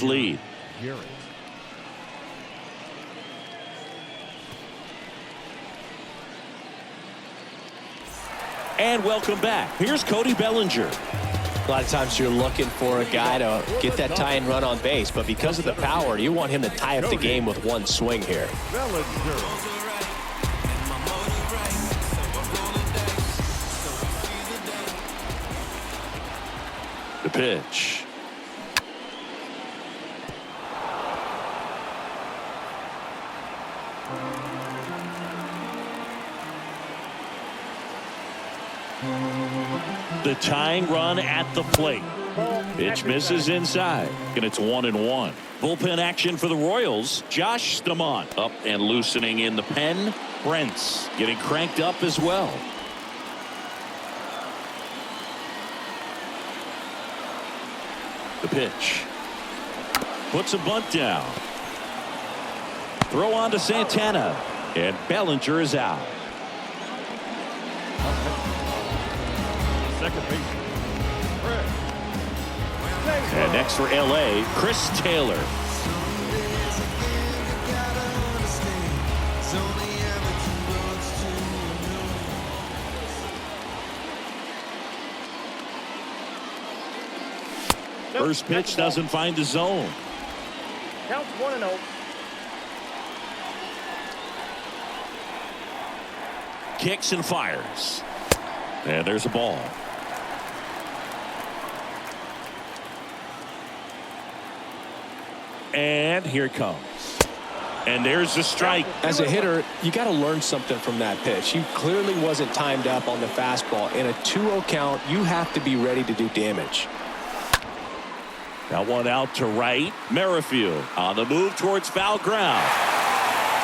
this lead. And welcome back. Here's Cody Bellinger. A lot of times you're looking for a guy to get that tying run on base, but because of the power, you want him to tie up the game with one swing here. The pitch. The tying run at the plate. Pitch misses inside, and it's 1-1. Bullpen action for the Royals. Josh Stamont up and loosening in the pen. Brent's getting cranked up as well. The pitch. Puts a bunt down. Throw on to Santana, and Bellinger is out. Second base. And next for LA, Chris Taylor. First pitch doesn't find the zone. Counts 1-0. Kicks and fires. And there's a ball. And here it comes. And there's the strike. As a hitter, you got to learn something from that pitch. He clearly wasn't timed up on the fastball. In a 2-0 count, you have to be ready to do damage. That one out to right. Merrifield on the move towards foul ground.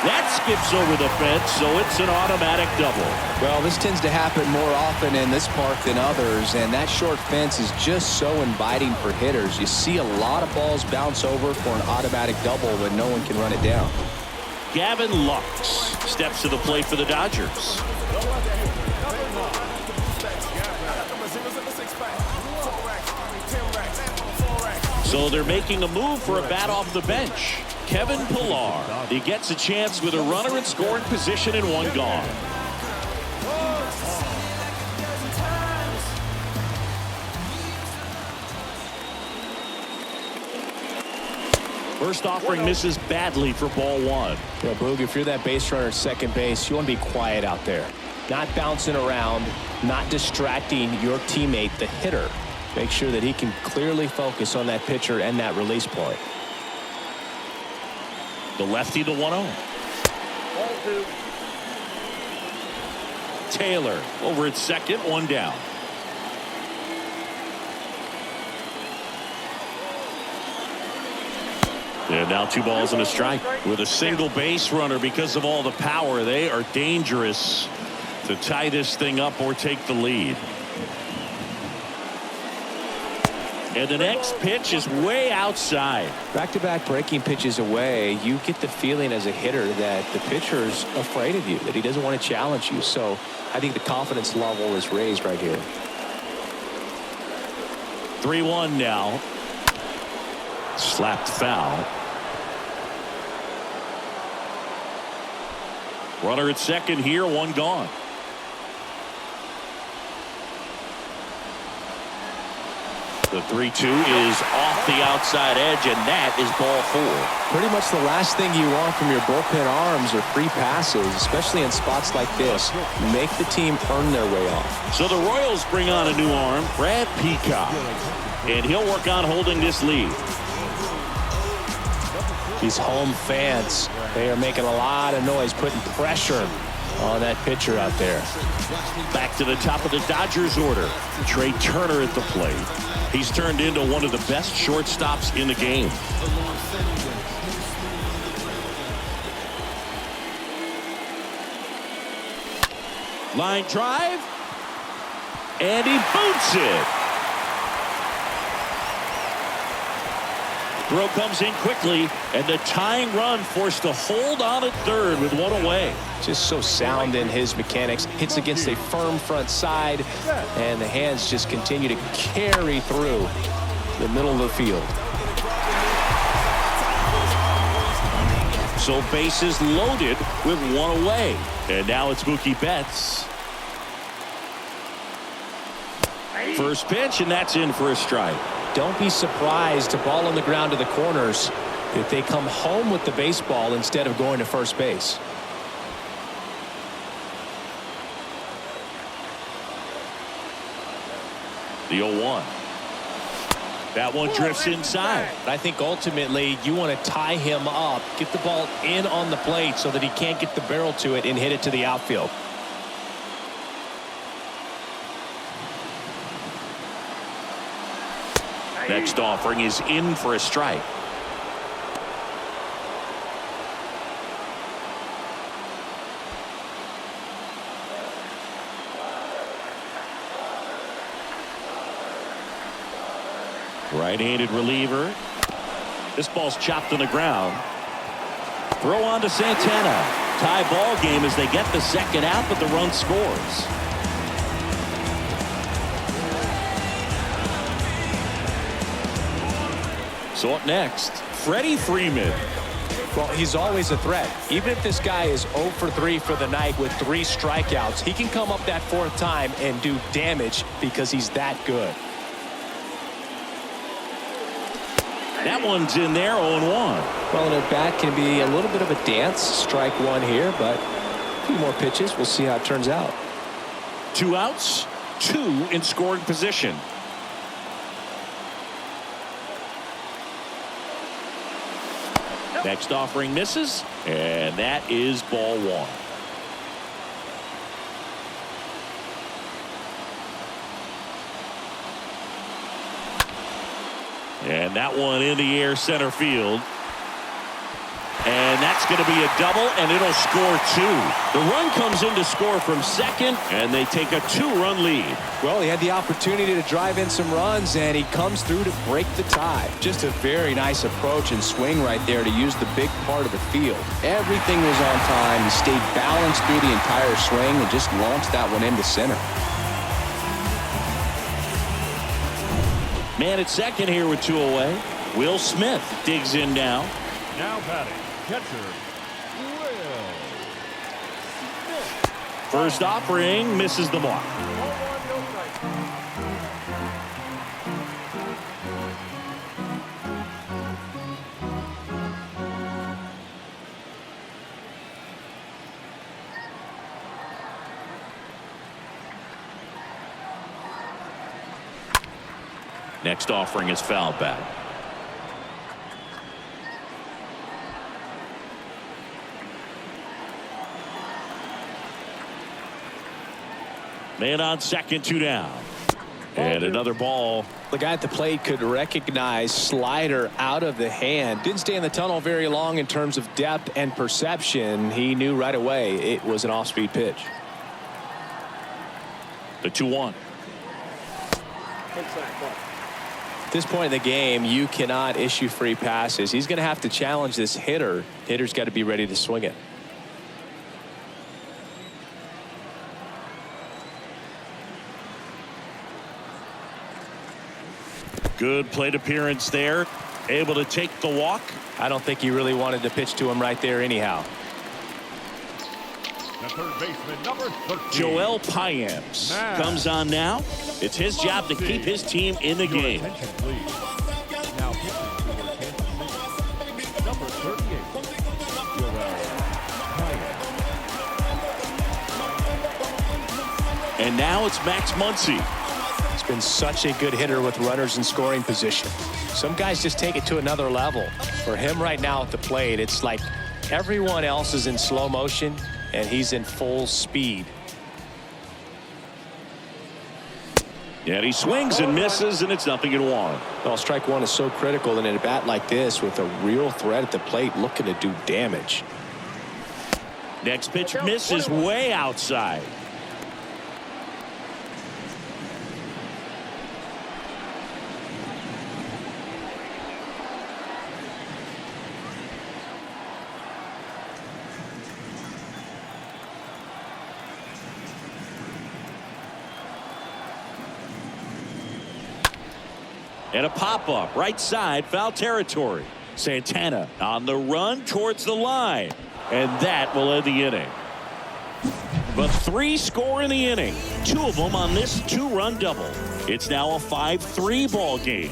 That skips over the fence, so it's an automatic double. Well, this tends to happen more often in this park than others, and that short fence is just so inviting for hitters. You see a lot of balls bounce over for an automatic double when no one can run it down. Gavin Lux steps to the plate for the Dodgers. So they're making a move for a bat off the bench. Kevin Pillar. He gets a chance with a runner in scoring position and one gone. First offering misses badly for ball one. Yeah, Boog, if you're that base runner at second base, you want to be quiet out there. Not bouncing around, not distracting your teammate, the hitter. Make sure that he can clearly focus on that pitcher and that release point. The lefty to 1-0. Taylor over at second, one down. And now 2 balls and a strike. With a single base runner, because of all the power, they are dangerous to tie this thing up or take the lead. And the next pitch is way outside. Back-to-back breaking pitches away, you get the feeling as a hitter that the pitcher's afraid of you, that he doesn't want to challenge you. So I think the confidence level is raised right here. 3-1 now. Slapped foul. Runner at second here, one gone. The 3-2 is off the outside edge, and that is ball 4. Pretty much the last thing you want from your bullpen arms are free passes, especially in spots like this. Make the team earn their way off. So the Royals bring on a new arm, Brad Peacock, and he'll work on holding this lead. These home fans, they are making a lot of noise, putting pressure on that pitcher out there. Back to the top of the Dodgers order. Trey Turner at the plate. He's turned into one of the best shortstops in the game. Line drive. And he boots it. Throw comes in quickly, and the tying run forced to hold on at third with one away. Just so sound in his mechanics. Hits against a firm front side, and the hands just continue to carry through the middle of the field. So bases loaded with one away. And now it's Mookie Betts. First pitch, and that's in for a strike. Don't be surprised, a ball on the ground to the corners, if they come home with the baseball instead of going to first base. The 0-1. That one drifts inside. I think ultimately you want to tie him up, get the ball in on the plate so that he can't get the barrel to it and hit it to the outfield. Next offering is in for a strike. Right-handed reliever. This ball's chopped on the ground. Throw on to Santana. Tie ball game as they get the second out, but the run scores. So up next, Freddie Freeman. Well, he's always a threat. Even if this guy is 0 for 3 for the night with 3 strikeouts, he can come up that 4th time and do damage because he's that good. That one's in there, 0-1. Well, an at-bat can be a little bit of a dance. Strike one here, but a few more pitches. We'll see how it turns out. 2 outs, 2 in scoring position. Next offering misses, and that is ball 1. And that one in the air center field. And that's going to be a double, and it'll score 2. The run comes in to score from second, and they take a 2-run lead. Well, he had the opportunity to drive in some runs, and he comes through to break the tie. Just a very nice approach and swing right there to use the big part of the field. Everything was on time. He stayed balanced through the entire swing and just launched that one into center. Man at second here with 2 away. Will Smith digs in now. Now batting, catcher, Will Smith. First offering misses the mark. 1-1, no strike. Next offering is fouled back. Man on second, 2 down. And another ball. The guy at the plate could recognize slider out of the hand. Didn't stay in the tunnel very long in terms of depth and perception. He knew right away it was an off-speed pitch. The 2-1. At this point in the game, you cannot issue free passes. He's going to have to challenge this hitter. Hitter's got to be ready to swing it. Good plate appearance there. Able to take the walk. I don't think he really wanted to pitch to him right there anyhow. The third baseman, number 13. Joel Payamps comes on now. It's his job to keep his team in the game. Attention, please. Now pitching for Kansas City, number 38, Joel Payamps. And now it's Max Muncy. He's been such a good hitter with runners in scoring position. Some guys just take it to another level. For him right now at the plate, it's like everyone else is in slow motion and he's in full speed. And he swings and misses, and it's 0-1. Well, strike one is so critical in a bat like this with a real threat at the plate looking to do damage. Next pitch misses way outside. And a pop-up right side, foul territory. Santana on the run towards the line. And that will end the inning. But 3 score in the inning. 2 of them on this 2-run double. It's now a 5-3 ball game.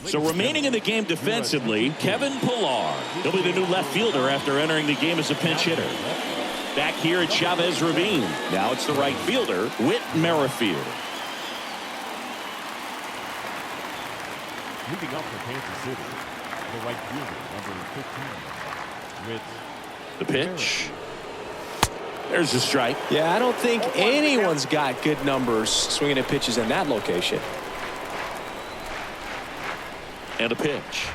So remaining in the game defensively, Kevin Pillar. He'll be the new left fielder after entering the game as a pinch hitter. Back here at Chavez Ravine. Now it's the right fielder, Whit Merrifield. Moving up for Kansas City, the right fielder, number 15. With the pitch. There's a strike. Yeah, I don't think anyone's got good numbers swinging at pitches in that location. And a pitch.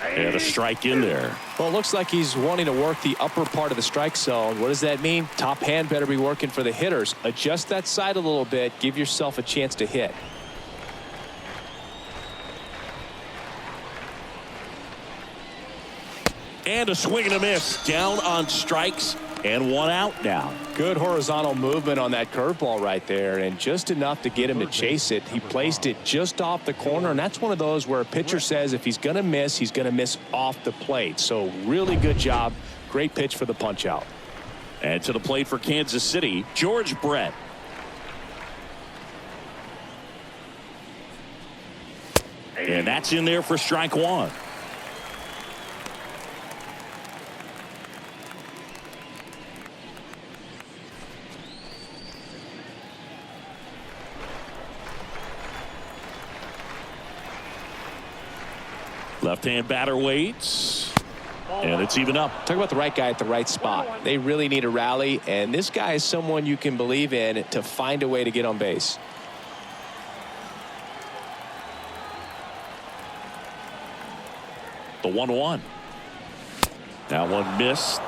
And a strike in there. Well, it looks like he's wanting to work the upper part of the strike zone. What does that mean? Top hand better be working for the hitters. Adjust that side a little bit. Give yourself a chance to hit. And a swing and a miss. Down on strikes and 1 out now. Good horizontal movement on that curveball right there, and just enough to get him to chase it. He placed it just off the corner, and that's one of those where a pitcher says if he's going to miss, he's going to miss off the plate. So really good job. Great pitch for the punch out. And to the plate for Kansas City, George Brett. And that's in there for strike 1. Left-hand batter waits. And it's even up. Talk about the right guy at the right spot. They really need a rally, and this guy is someone you can believe in to find a way to get on base. The 1-1. That one missed.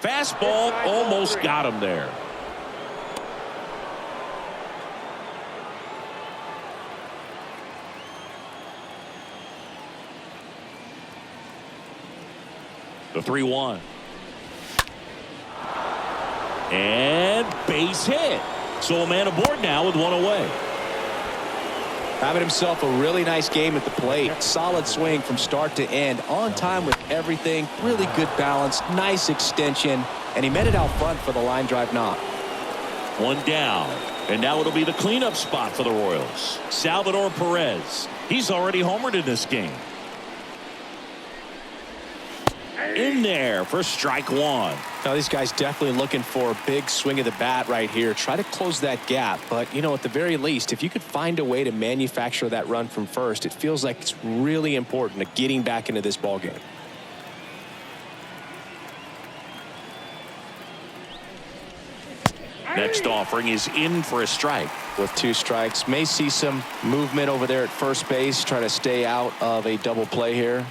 Fastball almost got him there. The 3-1. And base hit. So a man aboard now with 1 away. Having himself a really nice game at the plate. Solid swing from start to end. On time with everything. Really good balance. Nice extension. And he met it out front for the line drive knock. 1 down. And now it'll be the cleanup spot for the Royals. Salvador Perez. He's already homered in this game. In there for strike 1. Now these guys definitely looking for a big swing of the bat right here. Try to close that gap. But, you know, at the very least, if you could find a way to manufacture that run from first, it feels like it's really important to getting back into this ball game. Next offering is in for a strike. With 2 strikes, may see some movement over there at first base. Try to stay out of a double play here.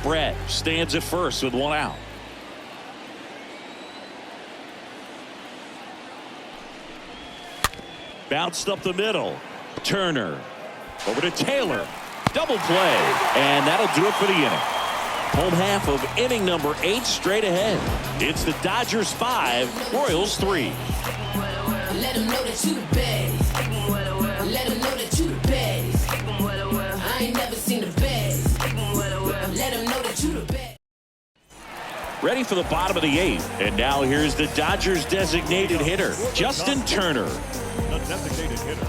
Brett stands at first with 1 out. Bounced up the middle. Turner over to Taylor. Double play. And that'll do it for the inning. Home half of inning number 8 straight ahead. It's the Dodgers 5, Royals 3. Let them know that you the best. Let them know that you the best. I ain't never seen the best. Let them know that you the best. Ready for the bottom of the 8th. And now here's the Dodgers designated hitter, Justin Turner. the designated hitter.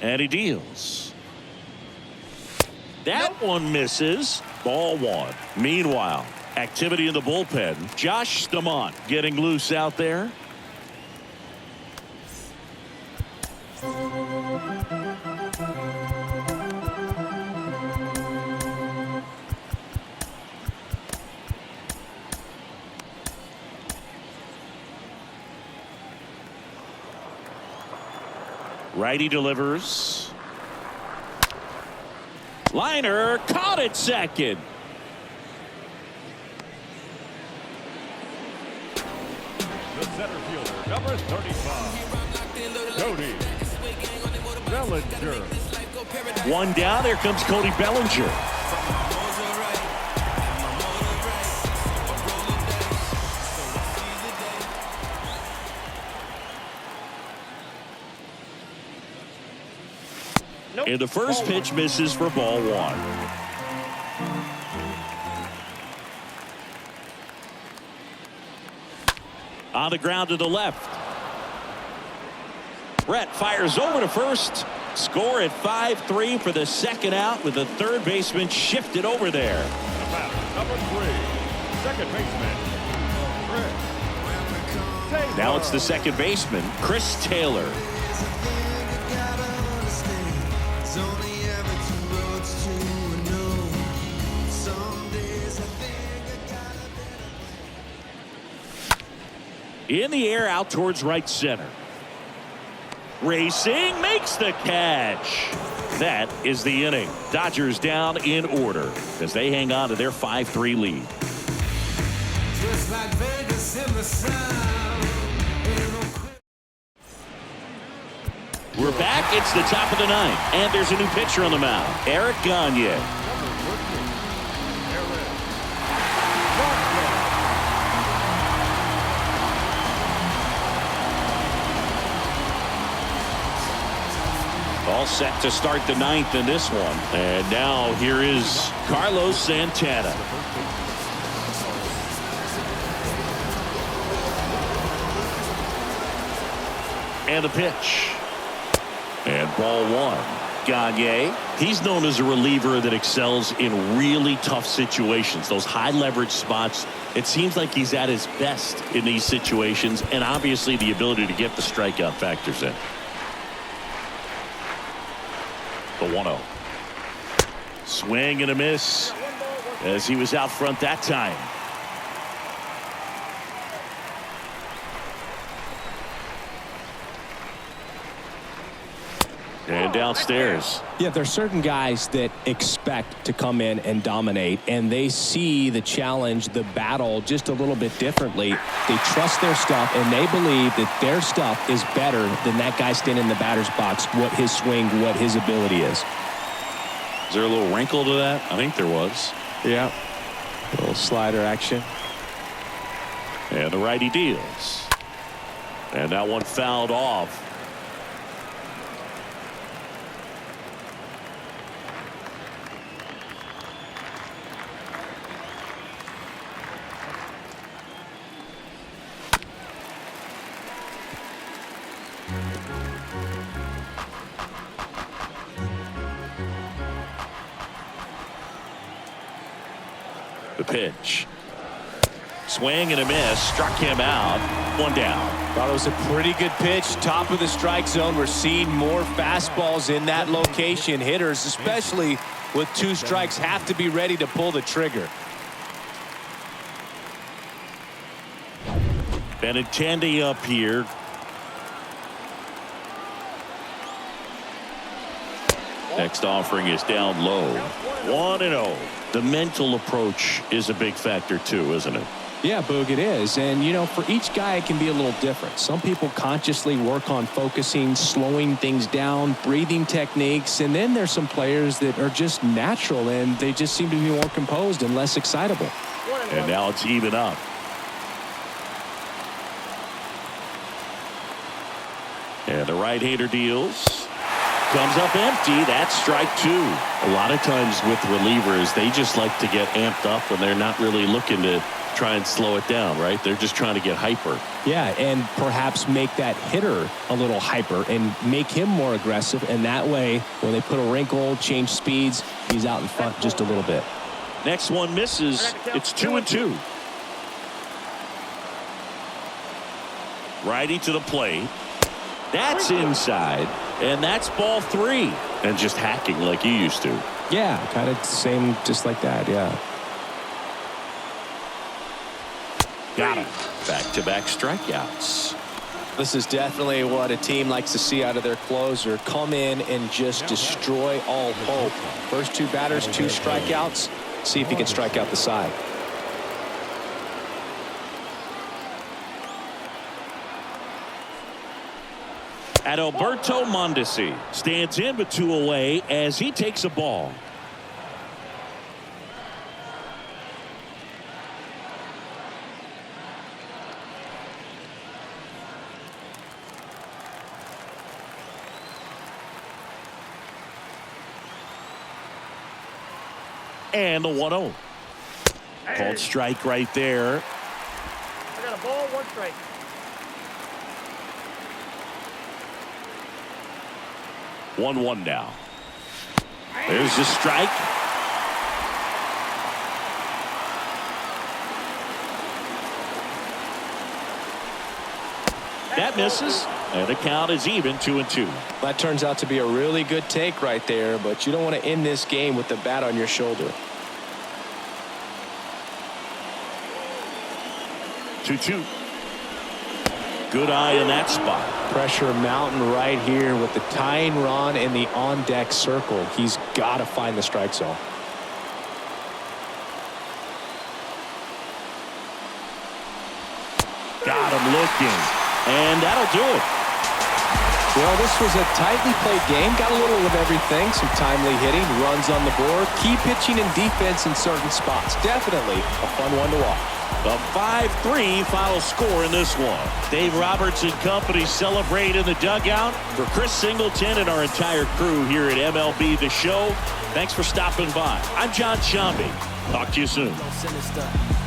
And he deals. That one misses. Ball 1. Meanwhile, activity in the bullpen. Josh Stamont getting loose out there. Righty delivers. Liner caught at second. The center fielder, number 35, Cody Bellinger. One down. Here comes Cody Bellinger. And the first pitch misses for ball one. On the ground to the left. Brett fires over to first. Score at 5-3 for the second out with the third baseman shifted over there. Number 3, second baseman, Chris Taylor. Now it's the second baseman, Chris Taylor. In the air out towards right center. Racing makes the catch. That is the inning. Dodgers down in order as they hang on to their 5-3 lead. Just like Vegas in the sun. We're back. It's the top of the ninth, and there's a new pitcher on the mound, Eric Gagne. All set to start the ninth in this one. And now here is Carlos Santana. And the pitch. And ball one. Gagne, he's known as a reliever that excels in really tough situations. Those high leverage spots. It seems like he's at his best in these situations. And obviously the ability to get the strikeout factors in. The 1-0. Swing and a miss as he was out front that time. And downstairs. Yeah, there's certain guys that expect to come in and dominate, and they see the challenge, the battle just a little bit differently. They trust their stuff, and they believe that their stuff is better than that guy standing in the batter's box, what his swing, what his ability is. Is there a little wrinkle to that? I think there was. Yeah. A little slider action. And the righty deals. And that one fouled off. The pitch. Swing and a miss. Struck him out. One down. Thought it was a pretty good pitch. Top of the strike zone. We're seeing more fastballs in that location. Hitters, especially with 2 strikes, have to be ready to pull the trigger. Benintendi up here. Next offering is down low. 1-0. The mental approach is a big factor too, isn't it? Yeah, Boog, it is. And, you know, for each guy, it can be a little different. Some people consciously work on focusing, slowing things down, breathing techniques. And then there's some players that are just natural and they just seem to be more composed and less excitable. And now it's even up. And the right-hander deals. Comes up empty. That's strike 2. A lot of times with relievers, they just like to get amped up and they're not really looking to try and slow it down, right? They're just trying to get hyper. Yeah, and perhaps make that hitter a little hyper and make him more aggressive. And that way, when they put a wrinkle, change speeds, he's out in front just a little bit. Next one misses. It's 2-2. Righty to the plate. That's inside. And that's ball 3. And just hacking like he used to. Yeah, kind of same, just like that. Yeah. Got him. Back-to-back strikeouts. This is definitely what a team likes to see out of their closer. Come in and just destroy all hope. First 2 batters, 2 strikeouts. See if he can strike out the side. Adalberto Mondesi stands in with 2 away as he takes a ball. And the 1-0. Called strike right there. I got a ball, 1 strike. 1-1 now. There's the strike. That misses. And the count is even 2-2. That turns out to be a really good take right there, but you don't want to end this game with the bat on your shoulder. 2-2. Good eye in that spot. Pressure mountain right here with the tying run in the on-deck circle. He's got to find the strike zone. Got him looking. And that'll do it. Well, this was a tightly played game. Got a little of everything. Some timely hitting, runs on the board, key pitching and defense in certain spots. Definitely a fun one to watch. A 5-3 final score in this one. Dave Roberts and company celebrate in the dugout. For Chris Singleton and our entire crew here at MLB The Show, thanks for stopping by. I'm John Shambi. Talk to you soon.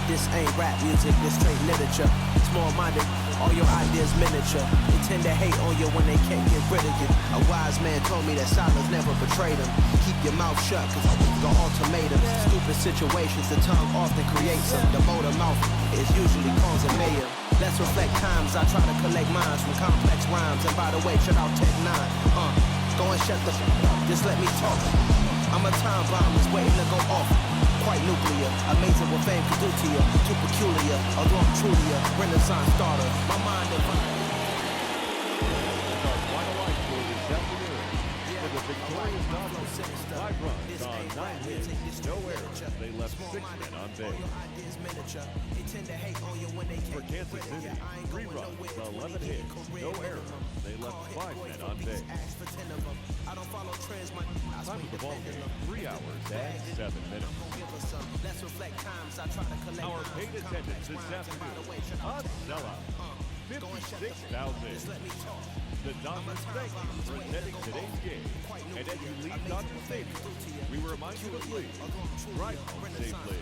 This ain't rap music, this straight literature. Small-minded, all your ideas miniature. They tend to hate on you when they can't get rid of you. A wise man told me that silence never betrayed him. Keep your mouth shut, cause the ultimatum. Stupid situations, the tongue often creates them. The motor mouth is usually causing mayhem. Let's reflect times, I try to collect minds from complex rhymes. And by the way, shut out Tech 9. Go and shut the up, just let me talk. I'm a time bomb that's waiting to go off. Quite nuclear, amazing what fame can do to you. Too peculiar, although I'm truly a Renaissance starter. My mind divine. Our final line score this afternoon for the victorious Dodgers. 5 runs on 9 hits, no errors. They left 6 men on base. For Kansas City, 3 runs, 11 hits, no errors. They left 5 men on base. Time of the ball game, 3 hours and 7 minutes. Our paid attendance this afternoon, a sellout, 56,000. The Dodgers thank you for attending today's game. And as you leave Dodger Stadium, we remind you to please drive home safely.